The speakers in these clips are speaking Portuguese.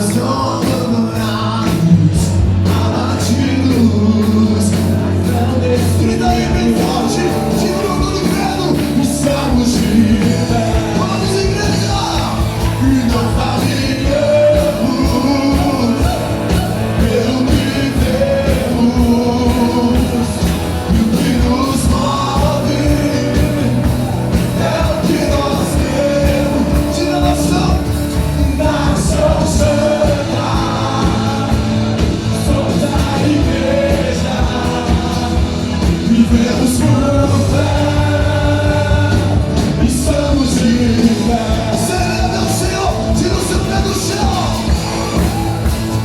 mas não abandonados, abatidos. Grita aí bem forte, segura todo credo, estamos de pé. Vamos, igreja, e não faligamos pelo que temos, e o que nos move é o que nós temos. Tira a nação santa, somos a igreja, vivemos por fé, estamos de pé. Celebre ao Senhor, tira o seu pé do chão.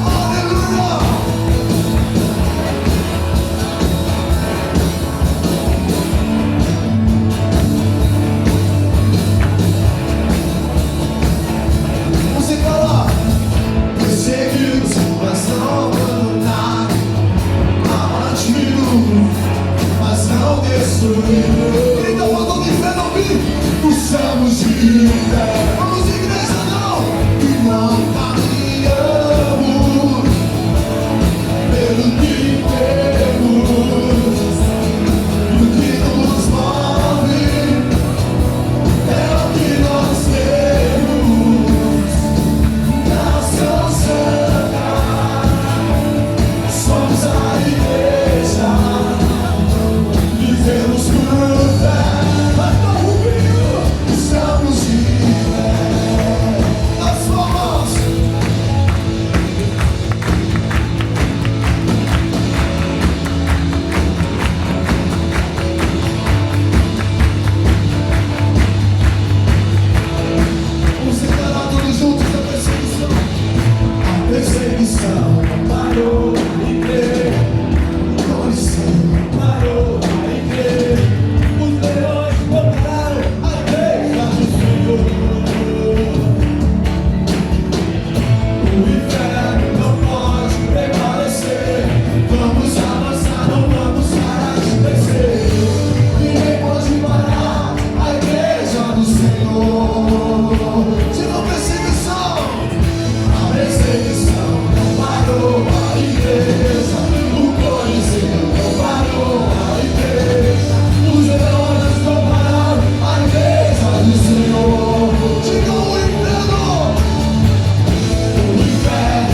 Aleluia. Você fala, perseguidos, mas não abandonados, abatidos, mas não destruídos. Quem tá falando de fé não vi, estamos de pé. Vamos, igreja, não, e não caminhamos pelo que temos, e o que nos move é o que nós temos. Nação santa, somos a igreja, vivemos por fé. Mas não comigo, estamos de pé. Nas suas mãos. Vamos declarar todos juntos a perseguição. A perseguição não parou a igreja. Nós não parou a igreja. Os leões não pararam a igreja do Senhor. O inferno não pode prevalecer. Vamos avançar, não vamos parar de crescer. Ninguém pode parar a igreja do Senhor. Tira a perseguição. A perseguição não parou a igreja. O Coliseu não parou a igreja. Os leões não pararam a igreja do Senhor. Diga o inferno. O inferno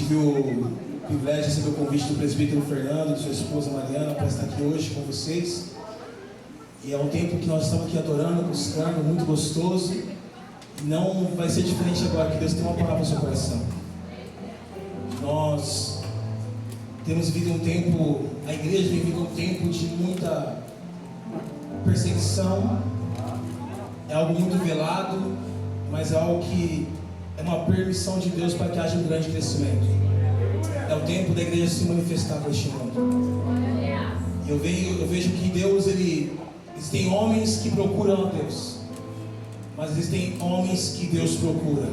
tive o privilégio de receber o convite do presbítero Fernando e sua esposa Mariana para estar aqui hoje com vocês. E é um tempo que nós estamos aqui adorando, buscando, muito gostoso. E não vai ser diferente agora, que Deus tem uma palavra no seu coração. Nós temos vivido um tempo, a igreja tem vivido um tempo de muita perseguição. É algo muito velado, mas é algo que é uma permissão de Deus para que haja um grande crescimento. É o tempo da igreja se manifestar para este mundo. E eu vejo que Deus, existem homens que procuram a Deus, mas existem homens que Deus procura.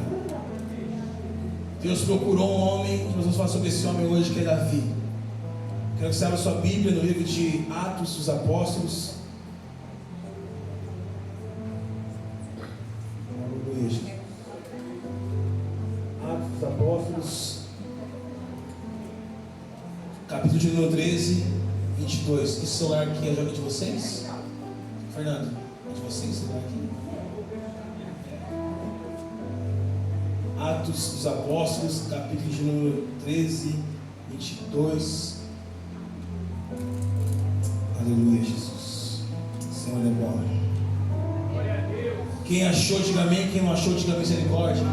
Deus procurou um homem, nós vamos falar sobre esse homem hoje, que é Davi. Quero que você abra sua Bíblia no livro de Atos dos Apóstolos. Atos dos Apóstolos, capítulo de número 13, 22. Esse celular aqui é de vocês? Fernando, é de vocês esse celular aqui? Atos dos Apóstolos, capítulo de número 13, 22. Aleluia, Jesus. Senhor é bom. Quem achou, diga amém. Quem não achou, diga misericórdia.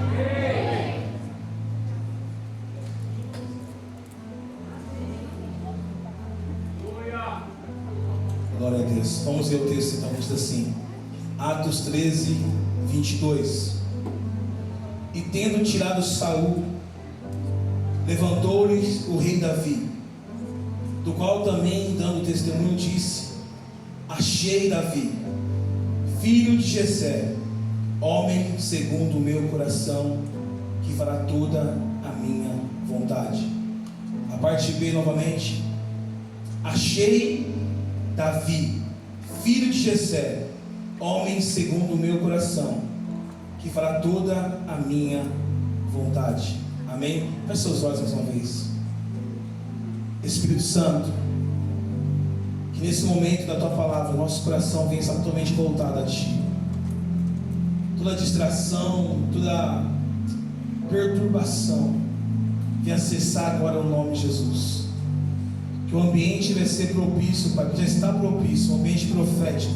Glória a Deus. Vamos ver o texto então. Diz assim: Atos 13, 22. E tendo tirado Saul, levantou-lhes o rei Davi, do qual também, dando testemunho, disse: Achei Davi, filho de Jessé, homem segundo o meu coração, que fará toda a minha vontade. A parte B novamente: Achei Davi, filho de Jessé, homem segundo o meu coração, que fará toda a minha vontade. Amém? Feche seus olhos mais uma vez. Espírito Santo, que nesse momento da Tua Palavra, nosso coração venha totalmente voltado a Ti. Toda distração, toda perturbação, venha cessar agora o nome de Jesus. Que o ambiente vai ser propício, Pai, que já está propício, um ambiente profético,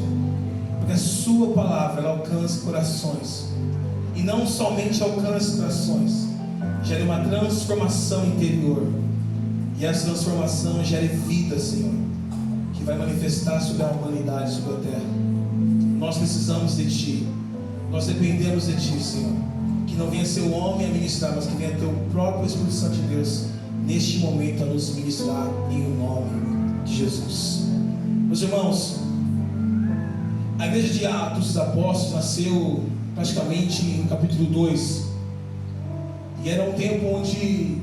para que a Sua Palavra ela alcance corações. E não somente alcance corações, gere uma transformação interior. E essa transformação gere vida, Senhor, que vai manifestar sobre a humanidade, sobre a terra. Nós precisamos de Ti, nós dependemos de Ti, Senhor. Que não venha ser o homem a ministrar, mas que venha ter o próprio Espírito Santo de Deus neste momento a nos ministrar, em nome de Jesus. Meus irmãos, a igreja de Atos dos Apóstolos nasceu praticamente no capítulo 2, e era um tempo onde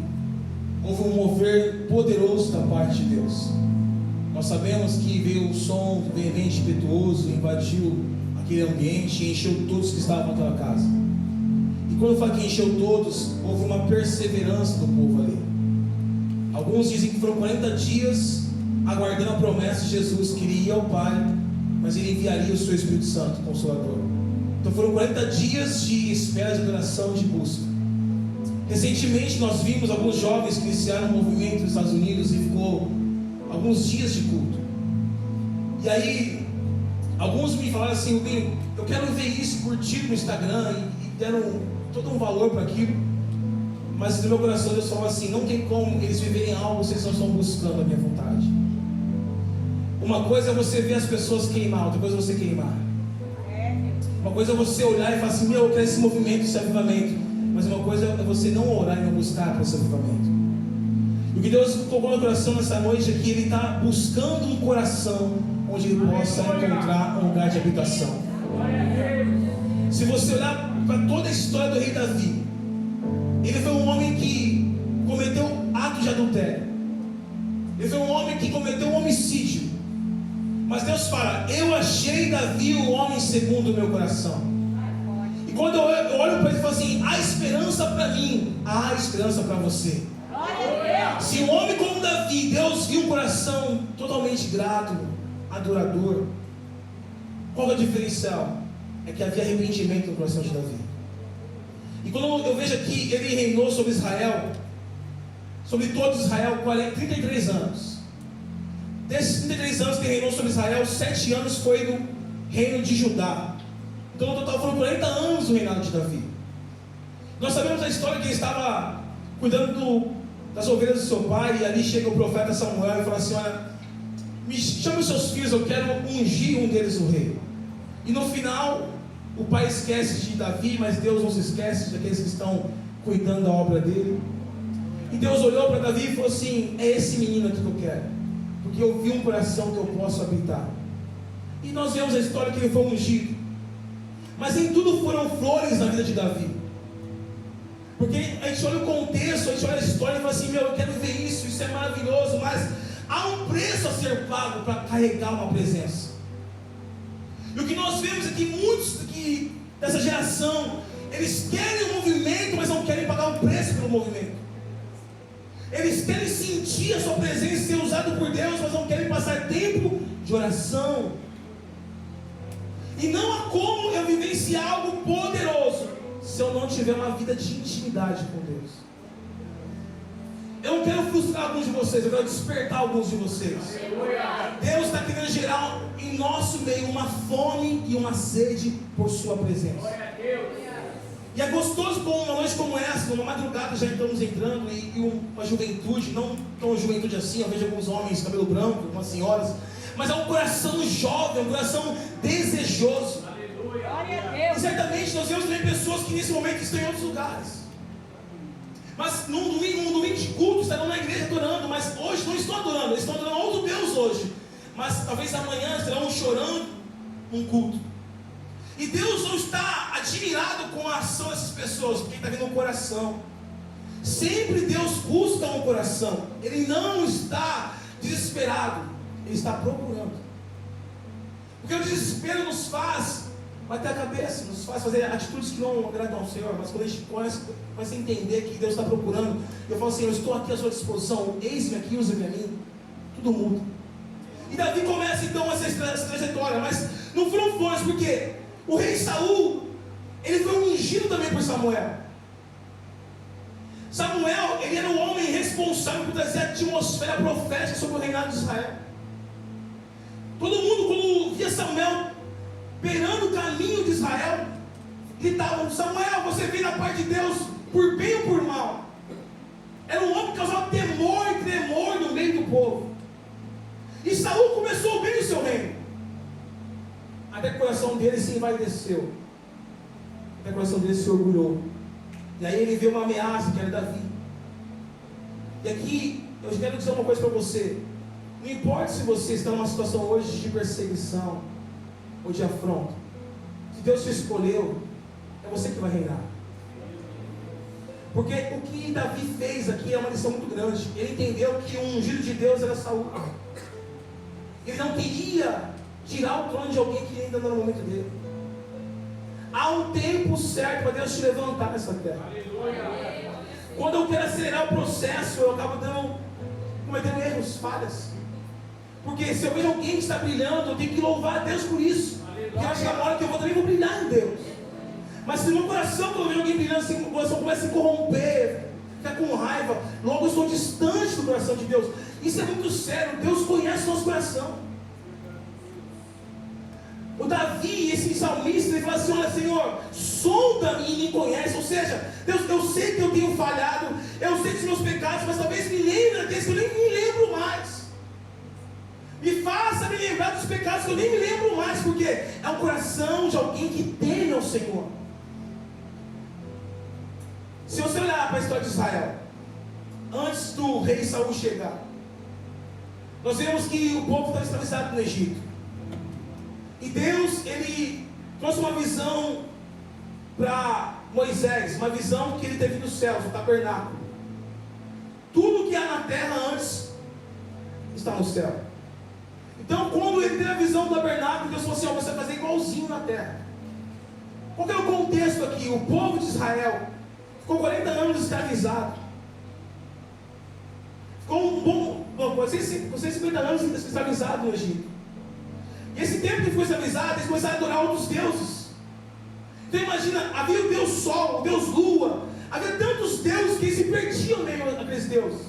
houve um mover poderoso da parte de Deus. Nós sabemos que veio um som veemente, impetuoso, invadiu aquele ambiente e encheu todos que estavam naquela casa. E quando eu falo que encheu todos, houve uma perseverança do povo ali. Alguns dizem que foram 40 dias aguardando a promessa de Jesus, que ele ia ao Pai, mas ele enviaria o seu Espírito Santo, Consolador. Então foram 40 dias de espera, de adoração, de busca. Recentemente nós vimos alguns jovens que iniciaram um movimento nos Estados Unidos e ficou alguns dias de culto. E aí, alguns me falaram assim: eu quero ver isso, curtir no Instagram, e deram todo um valor para aquilo. Mas no meu coração Deus falou assim: não tem como eles viverem algo se eles não estão buscando a minha vontade. Uma coisa é você ver as pessoas queimar, outra coisa é você queimar. Uma coisa é você olhar e falar assim: eu quero esse movimento, esse avivamento. Mas uma coisa é você não orar e não buscar para esse avivamento. E o que Deus colocou no meu coração nessa noite é que Ele está buscando um coração onde Ele possa encontrar um lugar de habitação. Se você olhar para toda a história do rei Davi, ele foi um homem que cometeu atos de adultério. Ele foi um homem que cometeu um homicídio. Mas Deus fala: eu achei Davi o homem segundo o meu coração. E quando eu olho para ele e falo assim: há esperança para mim, há esperança para você. Se um homem como Davi, Deus viu um coração totalmente grato, adorador, qual é o diferencial? É que havia arrependimento no coração de Davi. E quando eu vejo aqui, ele reinou sobre Israel, sobre todo Israel 33 anos. Desses 33 anos que reinou sobre Israel, 7 anos foi no reino de Judá. Então no total foram 40 anos o reinado de Davi. Nós sabemos a história que ele estava cuidando das ovelhas do seu pai, e ali chega o profeta Samuel e fala assim: olha, me chame os seus filhos, eu quero ungir um deles o rei. E no final, o pai esquece de Davi, mas Deus não se esquece daqueles que estão cuidando da obra dele. E Deus olhou para Davi e falou assim: é esse menino aqui que eu quero, porque eu vi um coração que eu posso habitar. E nós vemos a história que ele foi ungido. Mas nem tudo foram flores na vida de Davi. Porque a gente olha o contexto, a gente olha a história e fala assim: meu, eu quero ver isso, isso é maravilhoso, mas há um preço a ser pago para carregar uma presença. E o que nós vemos é que muitos dessa geração, eles querem o movimento, mas não querem pagar o preço pelo movimento. Eles querem sentir a sua presença, ser usado por Deus, mas não querem passar tempo de oração. E não há como eu vivenciar algo poderoso se eu não tiver uma vida de intimidade com Deus. Eu não quero frustrar alguns de vocês, eu quero despertar alguns de vocês. Deus está querendo gerar em nosso meio uma fome e uma sede por sua presença. E é gostoso com uma noite como essa, numa madrugada já estamos entrando, e uma juventude, não tão juventude assim, eu vejo alguns homens de cabelo branco, algumas senhoras, mas é um coração jovem, um coração desejoso. E certamente nós vemos também pessoas que nesse momento estão em outros lugares. Mas num domingo de culto, estarão na igreja adorando, mas hoje não estão adorando, eles estão adorando outro Deus hoje. Mas talvez amanhã estarão chorando num culto. E Deus não está admirado com a ação dessas pessoas, porque está vendo um coração. Sempre Deus busca um coração. Ele não está desesperado, Ele está procurando. Porque o desespero nos faz bater a cabeça, nos faz fazer atitudes que não agradam ao Senhor. Mas quando a gente começa a entender que Deus está procurando, eu falo assim: eu estou aqui à sua disposição, eis-me aqui, use-me a mim. Tudo muda. E Davi começa então essa trajetória, mas não foram flores, porque o rei Saul, ele foi ungido também por Samuel. Samuel, ele era o homem responsável por trazer a atmosfera profética sobre o reinado de Israel. Todo mundo, quando via Samuel perando o caminho de Israel, gritavam: Samuel, você vem da parte de Deus por bem ou por mal? Era um homem que causava temor e tremor no meio do povo. E Saul começou bem o seu reino, até que o coração dele se envaideceu, até que o coração dele se orgulhou. E aí ele vê uma ameaça, que era Davi. E aqui eu quero dizer uma coisa para você: não importa se você está numa situação hoje de perseguição ou de afronta, se Deus te escolheu, é você que vai reinar. Porque o que Davi fez aqui é uma lição muito grande. Ele entendeu que o ungido de Deus era Saul. Ele não queria tirar o trono de alguém que ainda não era o momento dele. Há um tempo certo para Deus te levantar nessa terra. Quando eu quero acelerar o processo, eu acabo cometendo erros, falhas. Porque se eu vejo alguém que está brilhando, eu tenho que louvar a Deus por isso. Porque vai chegar uma hora que eu também vou brilhar em Deus. Mas se no meu coração, quando eu vejo alguém brilhando assim, o coração começa a se corromper, ficar com raiva, logo eu estou distante do coração de Deus. Isso é muito sério. Deus conhece o nosso coração. O Davi, esse salmista, ele fala assim: olha, Senhor, sonda-me e me conhece. Ou seja, Deus, eu sei que eu tenho falhado, eu sei dos meus pecados, mas talvez me lembre daqueles que eu nem me lembro mais. Me faça me lembrar dos pecados que eu nem me lembro mais, porque é o coração de alguém que teme ao Senhor. Se você olhar para a história de Israel, antes do rei Saul chegar, nós vemos que o povo estava escravizado no Egito. E Deus, ele trouxe uma visão para Moisés, uma visão que ele teve dos céus, o tabernáculo. Tudo que há na terra antes está no céu. Então, quando ele teve a visão do tabernáculo, Deus falou assim: você vai fazer igualzinho na terra. Qual que é o contexto aqui? O povo de Israel ficou 40 anos escravizado. Ficou 50 anos escravizado no Egito. E esse tempo que ficou escravizado, eles começaram a adorar outros deuses. Então imagina, havia o Deus Sol, o Deus Lua, havia tantos deuses que eles se perdiam mesmo aqueles deuses.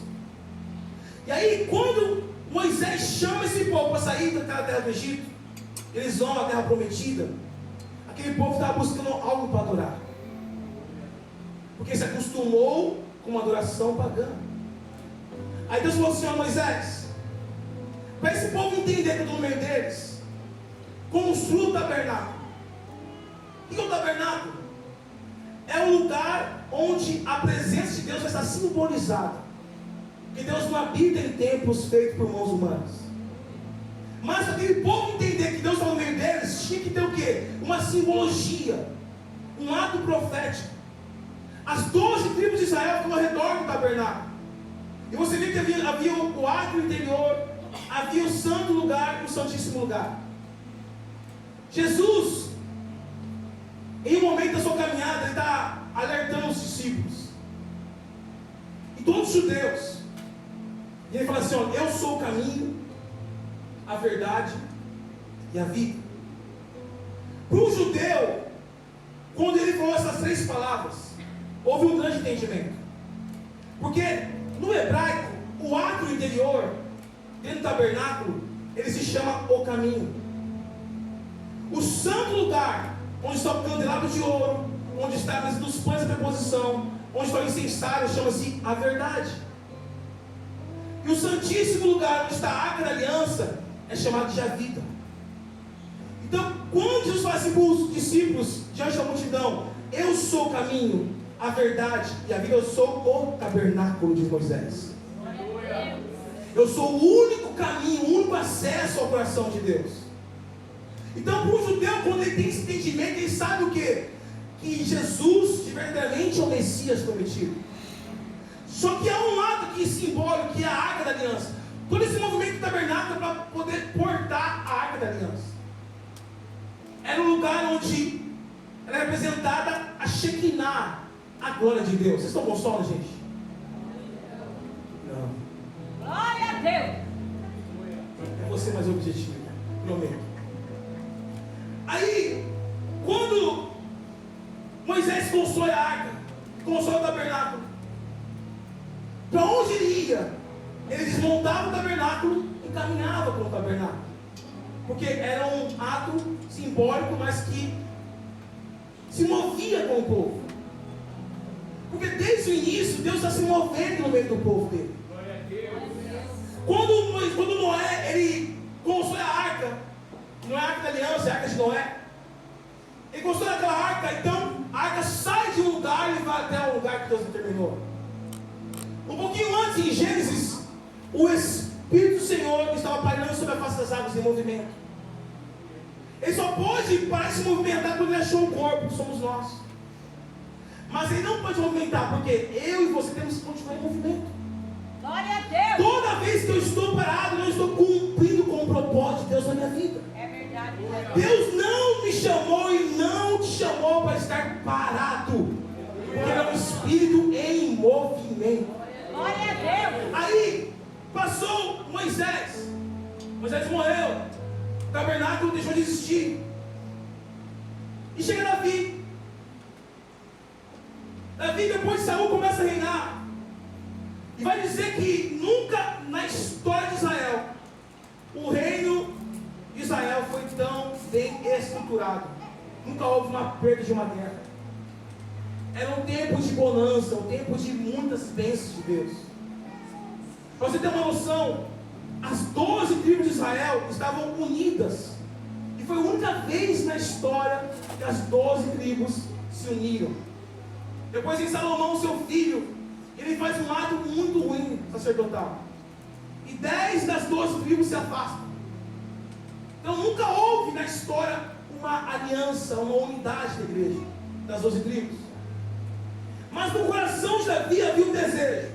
E aí, quando Moisés chama esse povo para sair daquela terra do Egito, eles vão à terra prometida, aquele povo estava buscando algo para adorar, porque se acostumou com uma adoração pagã. Aí Deus falou assim: ó Moisés, para esse povo entender que eu estou no meio deles, construa o tabernáculo. O que é o tabernáculo? É um lugar onde a presença de Deus vai estar simbolizada. Porque Deus não habita em templos feitos por mãos humanas. Mas para aquele povo entender que Deus está no meio deles, tinha que ter o quê? Uma simbologia, um ato profético. As 12 tribos de Israel ficam ao redor do tabernáculo. E você vê que havia o átrio interior, havia o santo lugar e o santíssimo lugar. Jesus, em um momento da sua caminhada, ele está alertando os discípulos. E todos os judeus. E ele fala assim: ó, eu sou o caminho, a verdade e a vida. Para o judeu, quando ele falou essas 3 palavras, houve um grande entendimento. Porque no hebraico, o átrio interior, dentro do tabernáculo, ele se chama o caminho. O santo lugar, onde está o candelabro de ouro, onde está a mesa dos pães da preposição, onde está o incensário, chama-se a verdade. E o santíssimo lugar, onde está a arca da aliança, é chamado de a vida. Então, quando Jesus fala assim para os discípulos, diante da multidão: eu sou o caminho, a verdade e a vida, eu sou o tabernáculo de Moisés. Eu sou o único caminho, o único acesso ao coração de Deus. Então, para o judeu, quando ele tem esse entendimento, ele sabe o quê? Que Jesus, de verdadeiramente, é o Messias prometido. Só que há um lado que simbólico, que é a arca da aliança. Todo esse movimento do tabernáculo é para poder portar a arca da aliança. Era um lugar onde era representada a Shekinah, a glória de Deus. Vocês estão com sono, gente? Não. Glória a Deus. É você mais objetivo, prometo. Aí, quando Moisés constrói a arca, constrói o tabernáculo, para onde ele ia? Ele desmontava o tabernáculo e caminhava com o tabernáculo, porque era um ato simbólico, mas que se movia com o povo. Porque desde o início Deus está se movendo no meio do povo dele. Quando Noé ele constrói a arca, não é a arca da aliança, é a arca de Noé. Ele constrói aquela arca, então a arca sai de um lugar e vai até o lugar que Deus determinou. Um pouquinho antes, em Gênesis, o Espírito do Senhor estava pairando sobre a face das águas em movimento. Ele só pode parar de se movimentar quando ele achou o corpo, que somos nós. Mas ele não pode movimentar, porque eu e você temos que continuar em movimento. Glória a Deus. Toda vez que eu estou parado, eu não estou cumprindo com o propósito de Deus na minha vida. É verdade. Deus não me chamou e não te chamou para estar parado, porque ele é um espírito em movimento. Glória a Deus. Aí passou Moisés morreu, o tabernáculo deixou de existir, e chega Davi. Depois de Saul começa a reinar, e vai dizer que nunca na história de Israel o reino de Israel foi tão bem estruturado. Nunca houve uma perda de uma guerra. Era um tempo de bonança, um tempo de muitas bênçãos de Deus. Para você ter uma noção, as 12 tribos de Israel estavam unidas. E foi a única vez na história que as 12 tribos se uniram. Depois em Salomão, seu filho, ele faz um ato muito ruim sacerdotal. E 10 das 12 tribos se afastam. Então nunca houve na história uma aliança, uma unidade da igreja, das 12 tribos. Mas no coração de Davi havia um desejo.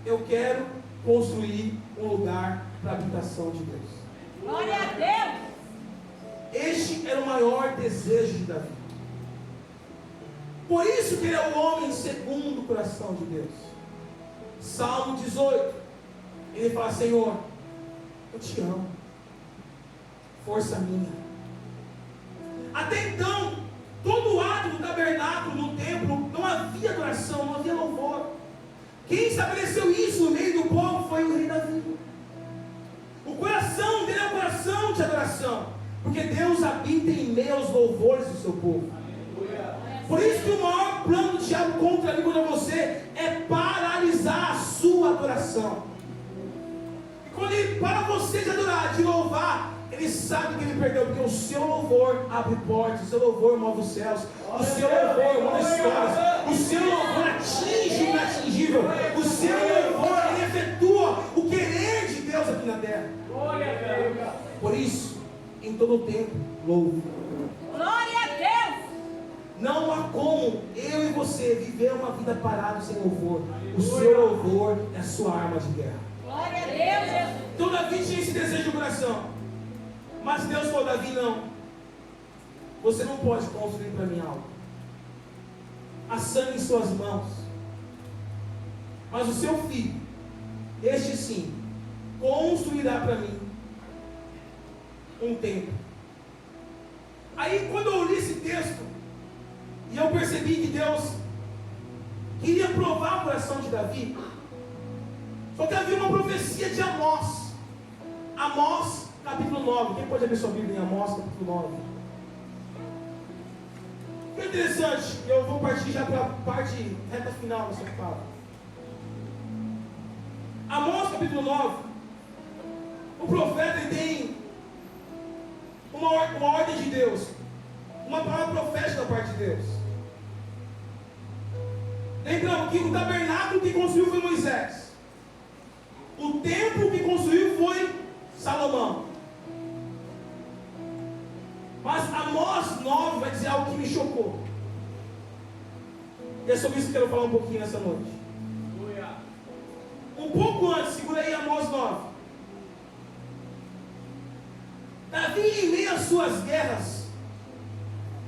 Eu quero construir um lugar para a habitação de Deus. Glória a Deus. Este era o maior desejo de Davi. Por isso que ele é o homem segundo o coração de Deus. Salmo 18. Ele fala: Senhor, eu te amo. Força minha. Até então, todo o ato do tabernáculo, no templo, não havia adoração, não havia louvor. Quem estabeleceu isso no meio do povo adoração. Porque Deus habita em meio aos louvores do seu povo. Por isso que o maior plano do diabo contra mim, contra você, é paralisar a sua adoração. E quando ele para você de adorar, de louvar, ele sabe que ele perdeu, porque o seu louvor abre portas, o seu louvor move os céus, o seu louvor move histórias, o seu louvor atinge o inatingível, o seu louvor ele efetua o querer de Deus aqui na terra. Por isso, em todo o tempo, louvo. Glória a Deus. Não há como eu e você viver uma vida parada sem louvor. O seu louvor é a sua arma de guerra. Glória a Deus, Jesus. Então Davi tinha esse desejo do coração. Mas Deus falou: Davi, não. Você não pode construir para mim algo. Há sangue em suas mãos. Mas o seu filho, este sim, construirá para mim um templo. Aí quando eu li esse texto, e eu percebi que Deus queria provar o coração de Davi, só que havia uma profecia de Amós. Amós, capítulo 9. Quem pode abrir sua Bíblia em Amós, capítulo 9? Que interessante, eu vou partir já para a parte reta final dessa fala. Amós, capítulo 9. O profeta ele tem uma ordem de Deus, uma palavra profética da parte de Deus. Lembrando que o tabernáculo que construiu foi Moisés. O templo que construiu foi Salomão. Mas Amós 9 vai dizer algo que me chocou. E é sobre isso que eu quero falar um pouquinho nessa noite. Um pouco antes, segura aí Amós 9. Davi, em meio às suas guerras,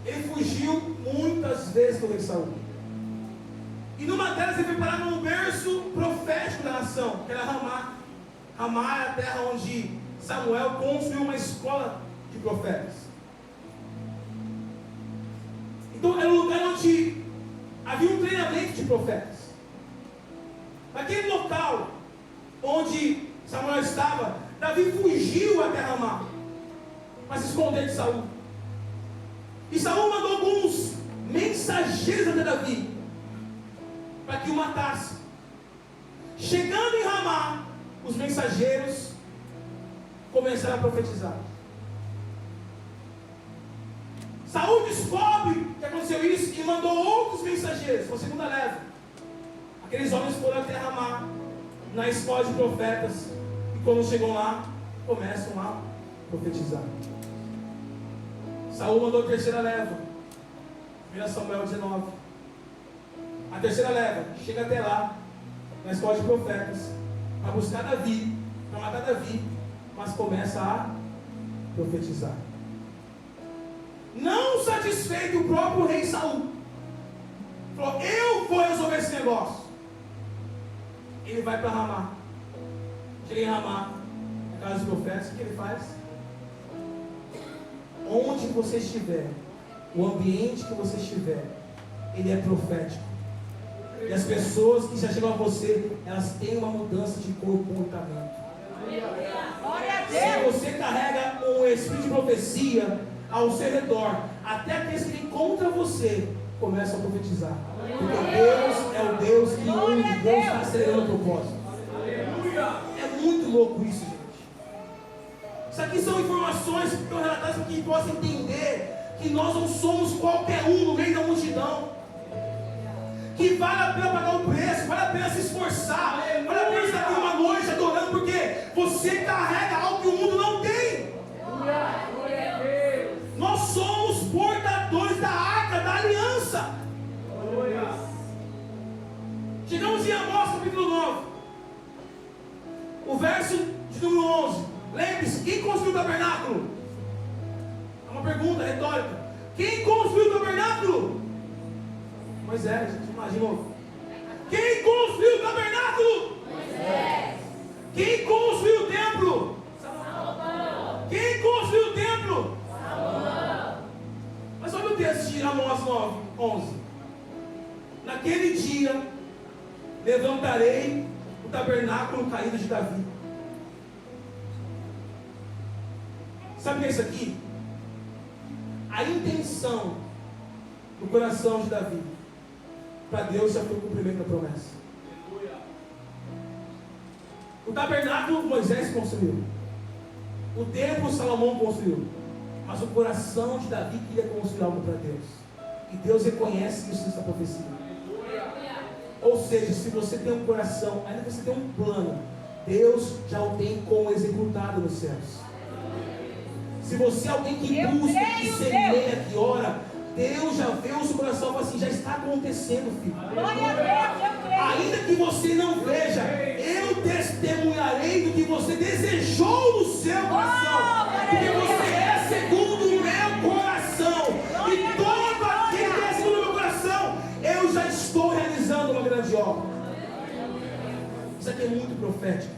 ele fugiu muitas vezes do rei Saul. E numa delas ele foi parar num berço profético da nação, que era Ramá. Ramá é a terra onde Samuel construiu uma escola de profetas. Então era um lugar onde havia um treinamento de profetas. Naquele local onde Samuel estava, Davi fugiu até Ramá para se esconder de Saul. E Saul mandou alguns mensageiros até Davi para que o matasse. Chegando em Ramá, os mensageiros começaram a profetizar. Saul descobre que aconteceu isso e mandou outros mensageiros, uma segunda leva. Aqueles homens foram até Ramá, na escola de profetas, e quando chegam lá, começam a profetizar. Saul mandou a terceira leva, 1 Samuel 19. A terceira leva chega até lá, na escola de profetas, para buscar Davi, para matar Davi, mas começa a profetizar. Não satisfeito, o próprio rei Saul falou: eu vou resolver esse negócio. Ele vai para Ramá. Chega em Ramá, na casa dos profetas, o que ele faz? Onde você estiver, o ambiente que você estiver, ele é profético. E as pessoas que já chegam a você, elas têm uma mudança de comportamento. Glória a Se Deus. você carrega um espírito de profecia ao seu redor, até aqueles que encontram você começam a profetizar. Porque Deus é o Deus que une, Deus está acelerando o propósito. É muito louco isso, gente. Isso aqui são informações que estão relatadas para que a gente possa entender que nós não somos qualquer um no meio da multidão. Que vale a pena pagar o preço, vale a pena se esforçar, vale a pena estar aqui uma noite adorando, porque você carrega algo que o mundo não tem. Nós somos portadores da arca da aliança. Chegamos em Amós capítulo 9, o verso de número 11. Lembre-se, quem construiu o tabernáculo? É uma pergunta retórica. Quem construiu o tabernáculo? Moisés, gente, imaginou? Quem construiu o tabernáculo? Moisés. Quem construiu o templo? Salomão. Quem construiu o templo? Salomão. Mas olha o texto de Amós 9, 11. Naquele dia levantarei o tabernáculo caído de Davi. Sabe o que é isso aqui? A intenção do coração de Davi para Deus já foi o cumprimento da promessa. O tabernáculo Moisés construiu. O templo Salomão construiu. Mas o coração de Davi queria construir algo para Deus. E Deus reconhece isso nessa profecia. Ou seja, se você tem um coração, ainda que você tenha um plano, Deus já o tem como executado nos céus. Se você é alguém que busca, que semeia, que ora, Deus já vê o seu coração e fala assim, já está acontecendo, filho. Glória a Deus, eu creio. Ainda que você não veja, eu testemunharei do que você desejou no seu coração. Porque você é segundo o meu coração. E todo aquele que é segundo o meu coração, eu já estou realizando uma grande obra. Isso aqui é muito profético.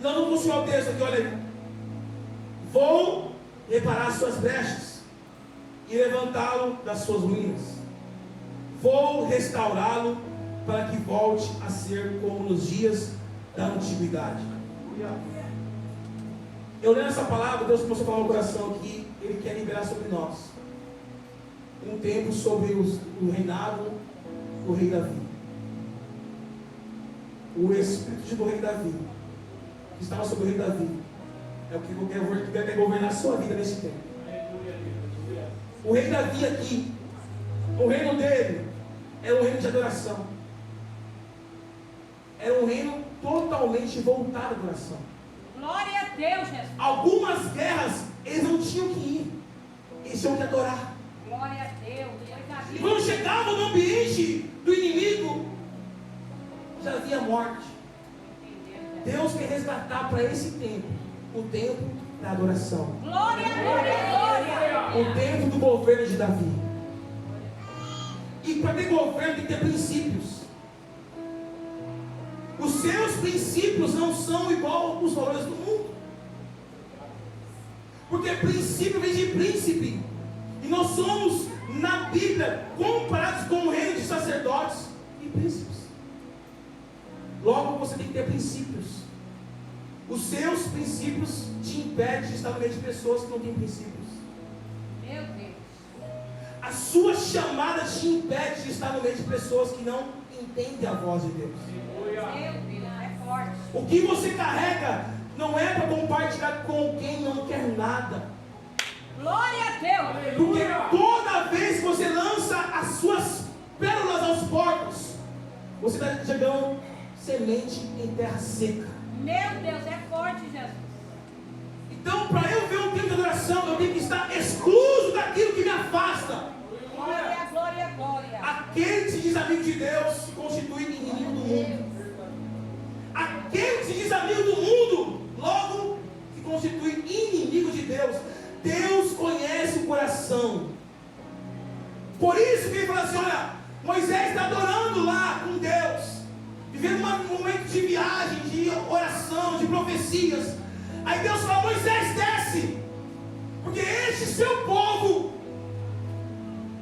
Nós vamos continuar o texto aqui, olha aí. Vou reparar as suas brechas e levantá-lo das suas ruínas. Vou restaurá-lo para que volte a ser como nos dias da antiguidade. Eu lendo essa palavra, Deus começou a falar no coração que Ele quer liberar sobre nós um tempo sobre o reinado do rei Davi. O espírito do rei Davi, que estava sobre o rei Davi, é o que quer governar a sua vida nesse tempo. O rei Davi aqui, o reino dele era um reino de adoração. Era um reino totalmente voltado à adoração. Glória a Deus, Jesus. Algumas guerras eles não tinham que ir, eles tinham que adorar. Glória a Deus. E quando chegavam no ambiente do inimigo, já havia morte. Deus quer resgatar para esse tempo o tempo da adoração. Glória, glória, glória. O tempo do governo de Davi. E para ter governo tem que ter princípios. Os seus princípios não são igual aos valores do mundo. Porque princípio vem de príncipe. E nós somos, na Bíblia, comparados com o reino de sacerdotes e príncipes. Logo você tem que ter princípios. Os seus princípios te impedem de estar no meio de pessoas que não têm princípios. Meu Deus. A sua chamada te impede de estar no meio de pessoas que não entendem a voz de Deus. Meu Deus, é forte. O que você carrega não é para compartilhar com quem não quer nada. Glória a Deus. Porque toda vez que você lança as suas pérolas aos porcos, você está jogando semente em terra seca. Meu Deus, é forte, Jesus. Então, para eu ver um tempo de adoração, eu tenho que estar excluso daquilo que me afasta. Glória, glória, glória. Aquele que se diz amigo de Deus se constitui inimigo do mundo. Aquele que se diz amigo do mundo, logo se constitui inimigo de Deus. Deus conhece o coração. Por isso que ele fala assim, olha, Moisés está adorando lá com Deus, vivendo um momento de viagem, de oração, de profecias. Aí Deus fala, Moisés, desce, porque este seu povo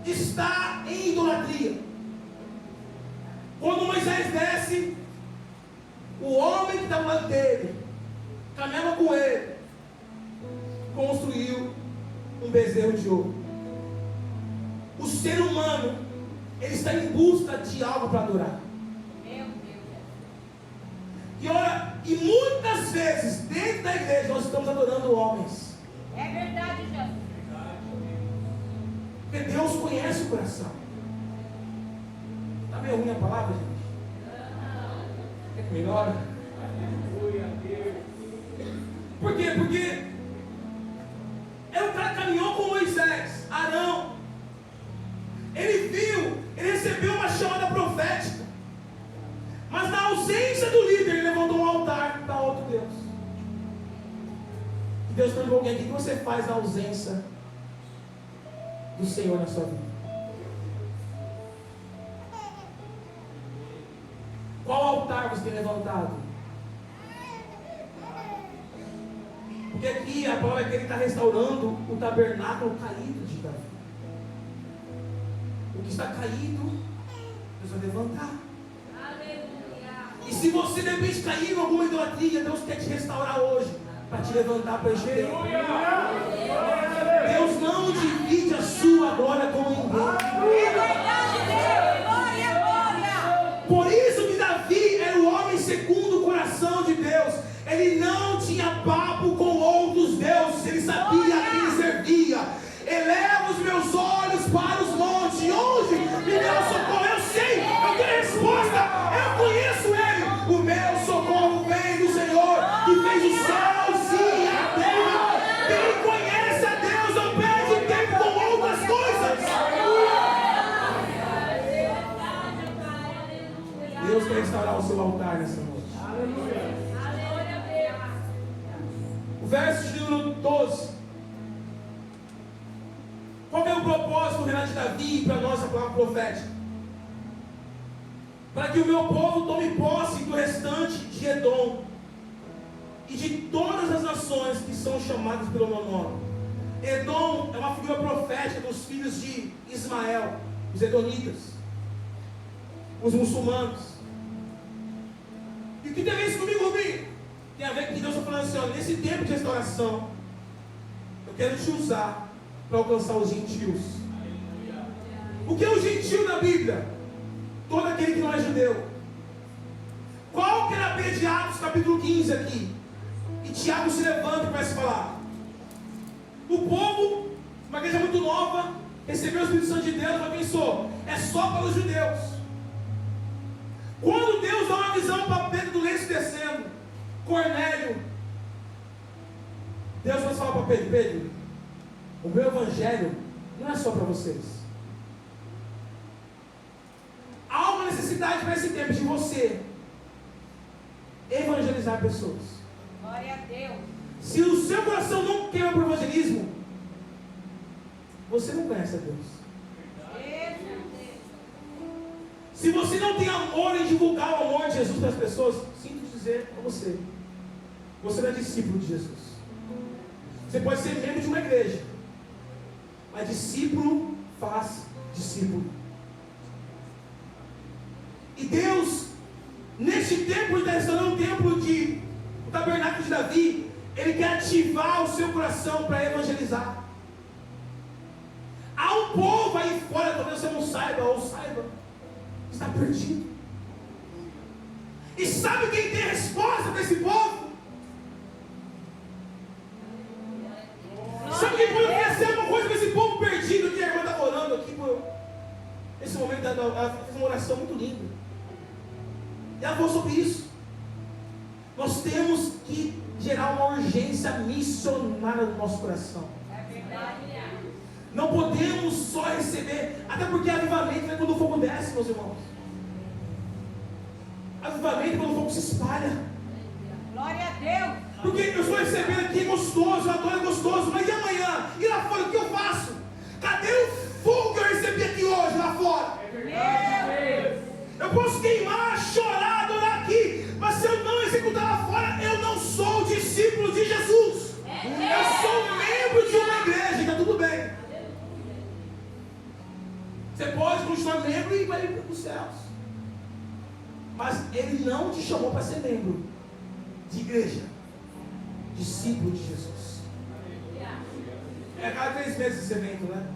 está em idolatria. Quando Moisés desce, o homem que estava lá dele, caminhava com ele, construiu um bezerro de ouro. O ser humano, ele está em busca de algo para adorar. Meu Deus. E olha, e muitas vezes dentro da igreja nós estamos adorando homens. É verdade, Jesus. Porque Deus conhece o coração. Está meio ruim a palavra, gente? Quer que melhora? Por quê? Porque o cara caminhou com Moisés, Arão. Ele viu, ele recebeu uma chamada profética. Mas na ausência do líder, ele levantou um altar para outro Deus. E Deus perguntou alguém: o que você faz na ausência do Senhor na sua vida? Qual altar você tem levantado? Porque aqui a palavra é que ele está restaurando o tabernáculo caído de Davi. O que está caído, Deus vai levantar. Aleluia. E se você de repente cair em alguma idolatria, Deus quer te restaurar hoje. para te levantar para este tempo. Deus não divide a sua glória com ninguém. É verdade, Deus. Glória, glória. Por isso que Davi era o homem segundo o coração de Deus. Ele não tinha papo com outros deuses. Ele sabia a quem ele servia. Eleva os meus olhos para os montes. Onde me deu socorro? Eu sei, eu tenho a resposta. Eu conheço Ele. O meu socorro vem do Senhor, que fez os céus e a terra. Quem conhece a Deus não perde tempo com outras coisas. Deus quer restaurar o seu altar nessa noite. O verso de número 12. Qual é o propósito do reinado de Davi para a nossa palavra profética? Para que o meu povo tome posse do restante de Edom e de todas as nações que são chamadas pelo meu nome. Edom é uma figura profética dos filhos de Ismael, os edonitas, os muçulmanos. E o que tem a ver isso comigo, Rubinho? Tem a ver com que Deus está falando assim, ó, nesse tempo de restauração, eu quero te usar para alcançar os gentios. O que é o gentio na Bíblia? Todo aquele que não é judeu. Qual que era a Bíblia de Atos, capítulo 15 aqui? E Tiago se levanta e começa a falar. O povo, uma igreja muito nova, recebeu o Espírito Santo de Deus, mas pensou, é só para os judeus. Quando Deus dá uma visão para Pedro do lenço descendo, Cornélio, Deus vai falar para Pedro, Pedro, o meu evangelho não é só para vocês. Há uma necessidade para esse tempo de você evangelizar pessoas. Glória a Deus. Se o seu coração não queima para o evangelismo, você não conhece a Deus. Se você não tem amor em divulgar o amor de Jesus para as pessoas, sinto dizer para você, você não é discípulo de Jesus. Você pode ser membro de uma igreja, mas discípulo faz discípulo. E Deus, neste templo, está restaurando o templo o tabernáculo de Davi. Ele quer ativar o seu coração para evangelizar. Há um povo aí fora, talvez você não saiba, ou saiba, está perdido. E sabe quem tem a resposta para esse povo? Sabe quem pode oferecer alguma coisa para esse povo perdido? Que a irmã está orando aqui, nesse momento, ela fez uma oração muito linda. E ela falou sobre isso. Nós temos que gerar uma urgência missionária no nosso coração. É verdade. Não podemos só receber, até porque avivamento é quando o fogo desce, meus irmãos. Avivamento é quando o fogo se espalha. Glória a Deus. Porque eu estou recebendo aqui, é gostoso, eu adoro, é gostoso, mas e amanhã? E lá fora, o que eu faço? Cadê o fogo que eu recebi aqui hoje, lá fora? Eu posso queimar, chorar, adorar aqui, mas se eu não executar lá fora, eu não sou discípulo de Jesus. Eu sou membro de uma igreja, está tudo bem. Você pode continuar membro e vai ir para os céus. Mas Ele não te chamou para ser membro de igreja, discípulo de Jesus. É a cada 3 meses esse evento, né?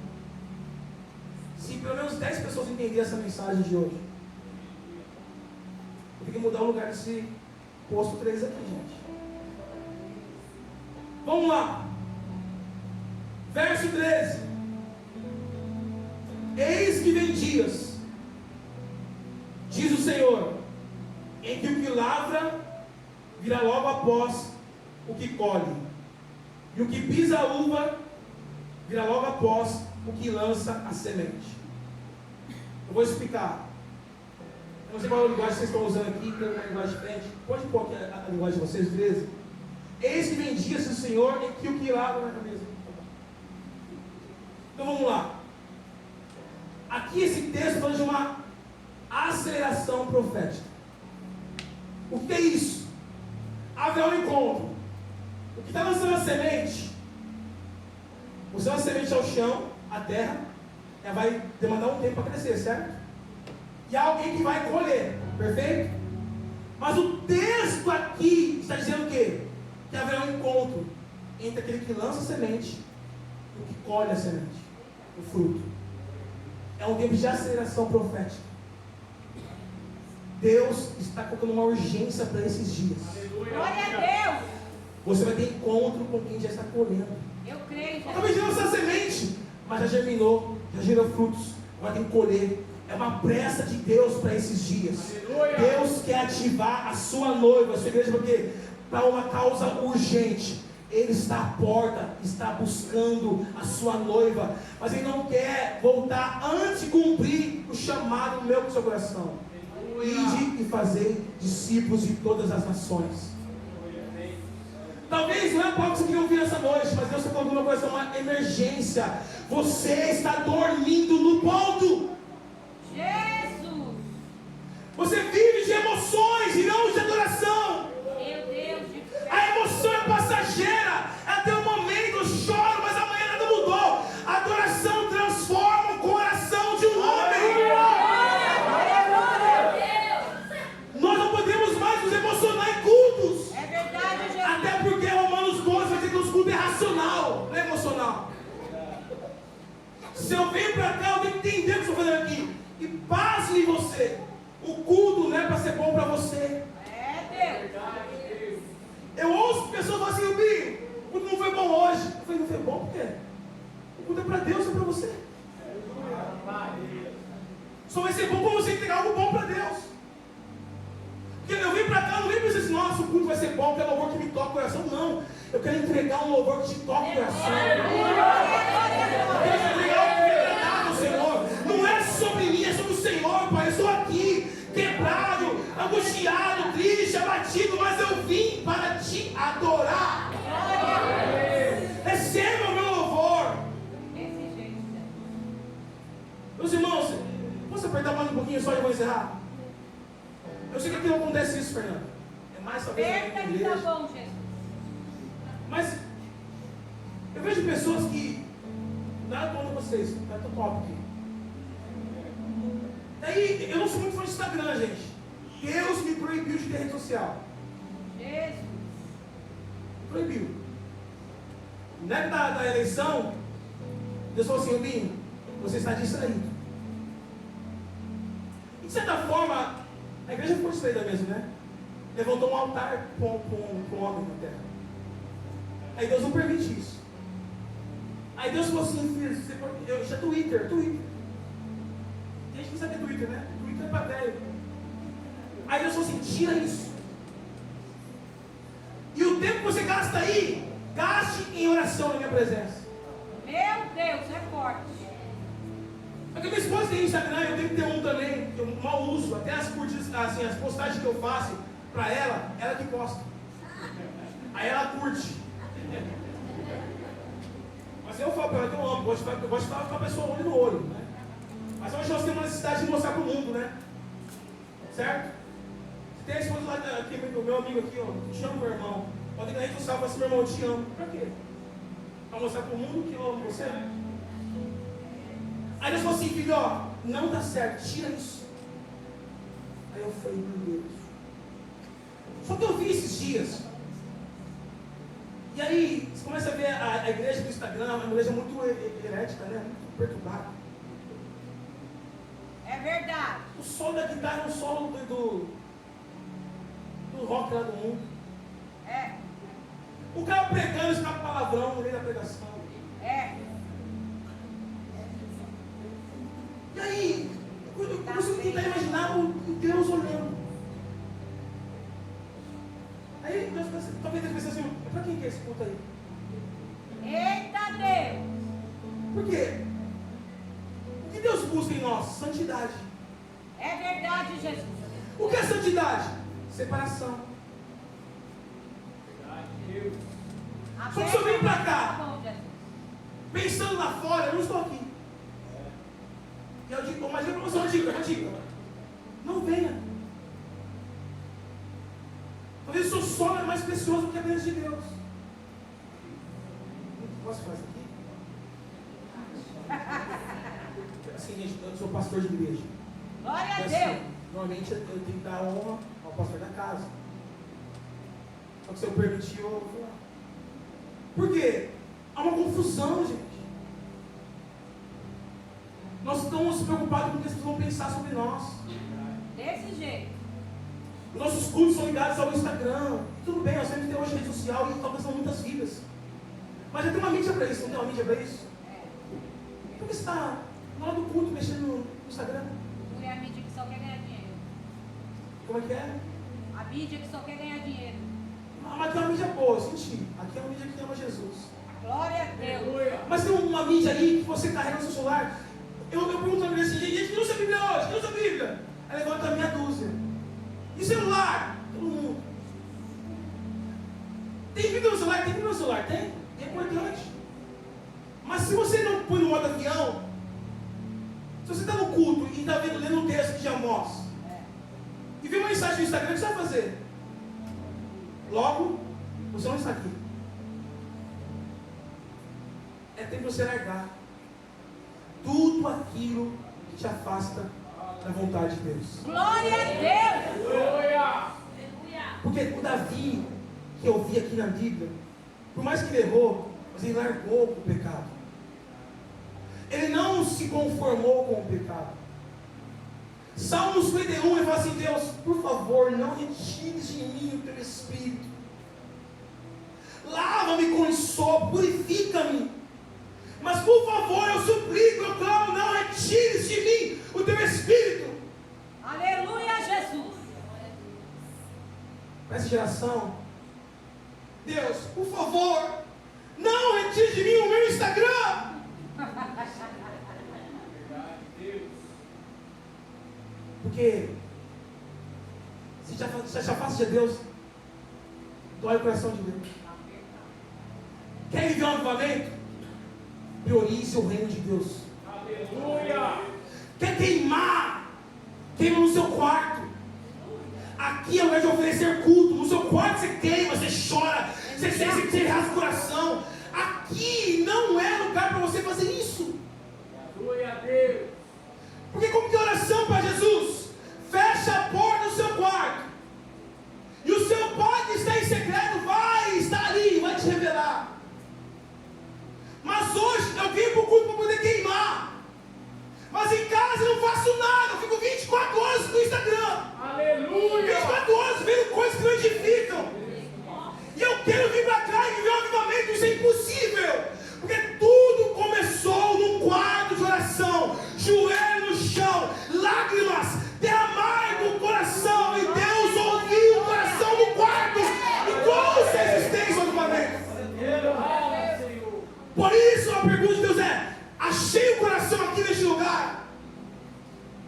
Se pelo menos 10 pessoas entenderem essa mensagem de hoje, eu tenho que mudar o lugar desse posto 3 aqui, gente. Vamos lá. Verso 13. Eis que vem dias, diz o Senhor, em que o que lavra virá logo após o que colhe, e o que pisa a uva virá logo após o que lança a semente. Eu vou explicar. Eu não sei qual é a linguagem que vocês estão usando aqui, tem uma linguagem diferente. Pode pôr aqui a linguagem de vocês, 13. Eis que vem dias do Senhor em que o que lavra na cabeça. Então vamos lá. Aqui esse texto fala de uma aceleração profética. O que é isso? Haverá um encontro. O que está lançando a semente? Você lança a semente ao chão, à terra, ela vai demandar um tempo para crescer, certo? E há alguém que vai colher, perfeito? Mas o texto aqui está dizendo o quê? Que haverá um encontro entre aquele que lança a semente e o que colhe a semente, o fruto. É um tempo de aceleração profética. Deus está colocando uma urgência para esses dias. Glória a Deus. Você vai ter encontro com quem já está colhendo. Eu creio, Talvez Jesus. não essa semente, mas já germinou, já gerou frutos. Agora tem que colher. É uma pressa de Deus para esses dias. Deus quer ativar a sua noiva, a sua igreja, porque para uma causa urgente. Ele está à porta, está buscando a sua noiva, mas ele não quer voltar antes de cumprir o chamado meu para o seu coração. Ide e fazer discípulos de todas as nações. Talvez não é algo que você queria ouvir nessa noite, mas Deus está colocando no coração uma emergência. Você está dormindo no ponto. Jesus. Você vive de emoções e não de adoração. Meu Deus de céu. A emoção é passageira. Até o momento eu choro, mas amanhã nada mudou. A adoração transforma o coração de um homem. Nós não podemos mais nos emocionar em cultos. É verdade, Jesus. Até porque Romanos 12 vai dizer que os cultos é racional, não é emocional. Se eu venho para cá, eu tenho que entender o que eu estou fazendo aqui. E pasme você. O culto não é para ser bom para você. É Deus. Eu ouço pessoas falando assim, Bi, o culto não foi bom hoje. Eu falei, não foi bom por quê? O culto é para Deus, é para você. Só vai ser bom quando você entregar algo bom para Deus. Porque eu vim para cá, eu não vim para dizer assim, nossa, o culto vai ser bom, que é louvor que me toca o coração. Não, eu quero entregar um louvor que te toca o coração. Eu quero entregar o que é verdade ao Senhor. Não é sobre mim, é sobre o Senhor, Pai. Eu estou aqui, quebrado, angustiado, triste, abatido, mas eu vim para te adorar. Receba o meu louvor. Desse jeito. Meus irmãos, posso apertar mais um pouquinho só e eu vou encerrar? Eu sei que aqui não acontece isso, Fernando. É mais talvez na Aperta minha que tá igreja. bom, Jesus. Mas eu vejo pessoas que nada contra vocês, tá top aqui. Daí, eu não sou muito fã de Instagram, gente. Deus me proibiu de ter rede social. Jesus. Proibiu. Na época da eleição, Deus falou assim, Binho, você está distraído. E de certa forma, a igreja ficou distraída mesmo, né? Levantou um altar com um homem na terra. Aí Deus não permite isso. Aí Deus falou assim, filho, você pode... eu já Twitter. Tem gente que não sabe Twitter, né? Twitter é pra velho. Aí Deus falou assim, tira isso. E o tempo que você gasta aí, gaste em oração na minha presença. Meu Deus, é forte. Porque minha esposa tem Instagram, eu tenho que ter um também, que eu mal uso. Até as curtidas, assim, as postagens que eu faço pra ela que posta. Aí ela curte. Mas eu falo pra ela que eu amo, eu gosto de falar com a pessoa olho no olho, né? Mas hoje nós temos uma necessidade de mostrar pro mundo, né? Certo? Se tem a esposa lá, aqui, o meu amigo aqui, ó, eu te amo, meu irmão. Pode ir na rede social e falar assim, meu irmão, eu te amo. Pra quê? Pra mostrar pro mundo que eu amo você? Aí Deus falou assim, filho, ó, não dá certo, tira isso. Aí eu falei, meu Deus. Só que eu vi esses dias. E aí, você começa a ver a igreja do Instagram, é uma igreja muito herética, né? Muito perturbada. É verdade. O solo da guitarra é um solo do rock lá do mundo. É. O cara pregando, escapa palavrão no meio da pregação. É. E aí, eu consigo tentar imaginar o Deus olhando. Aí, talvez Deus pense assim, pra quem que é esse culto aí? Eita Deus. Por quê? O que Deus busca em nós? Santidade. É verdade, Jesus. O que é santidade? Separação. Só que se eu venho pra cá, Tá bom, Jesus. pensando lá fora, eu não estou aqui. E eu digo, imagina pra você uma dica. Não venha. Talvez o seu sono é mais precioso do que a bênção de Deus. Posso fazer aqui? Assim, gente, eu sou pastor de igreja. Glória a Então, Deus. assim, normalmente eu tenho que dar honra ao pastor da casa. Só que se eu permitir, eu vou lá. Por quê? Há uma confusão, gente. Nós estamos preocupados com o que as pessoas vão pensar sobre nós. Desse jeito. Os nossos cultos são ligados ao Instagram. Tudo bem, nós temos que ter hoje rede social e está alcançando muitas vidas. Mas já tem uma mídia para isso, não tem uma mídia para isso? Por que você está na hora do culto mexendo no Instagram? Por é a mídia que só quer ganhar dinheiro. Como é que é? A mídia que só quer ganhar dinheiro. Mas aqui é uma mídia boa, eu senti. Aqui é uma mídia que ama Jesus. Glória a Deus. Mas tem uma mídia aí que você carrega no seu celular. Eu pergunto na igreja assim, gente, que usa a Bíblia hoje? Quem usa a Bíblia? Aí levanta a meia dúzia. E celular? Todo mundo. Tem Bíblia no celular? Tem Bíblia no celular? Tem? É importante. Mas se você não põe no modo avião, se você está no culto e está lendo um texto de Amós, e vê uma mensagem no Instagram, o que você vai fazer? Logo, você não está aqui. É tempo de você largar tudo aquilo que te afasta da vontade de Deus. Glória a Deus. Porque o Davi, que eu vi aqui na Bíblia, por mais que ele errou, mas ele largou o pecado. Ele não se conformou com o pecado. Salmo 51, ele fala assim, Deus, por favor, não retires de mim o teu Espírito. Lava-me com sopo, purifica-me. Mas por favor, eu suplico, eu clamo, não retires de mim o teu Espírito. Aleluia, Jesus. Para essa geração, Deus, por favor, não retire de mim o meu Instagram. Porque se te afasta de Deus, dói o coração de Deus. Quer viver um avivamento? Priorize o reino de Deus. Aleluia! Quer queimar? Queima no seu quarto. Aqui, ao invés de oferecer culto, no seu quarto você queima, você chora, você rasga o coração. Aqui não é lugar para você fazer isso. Aleluia a Deus!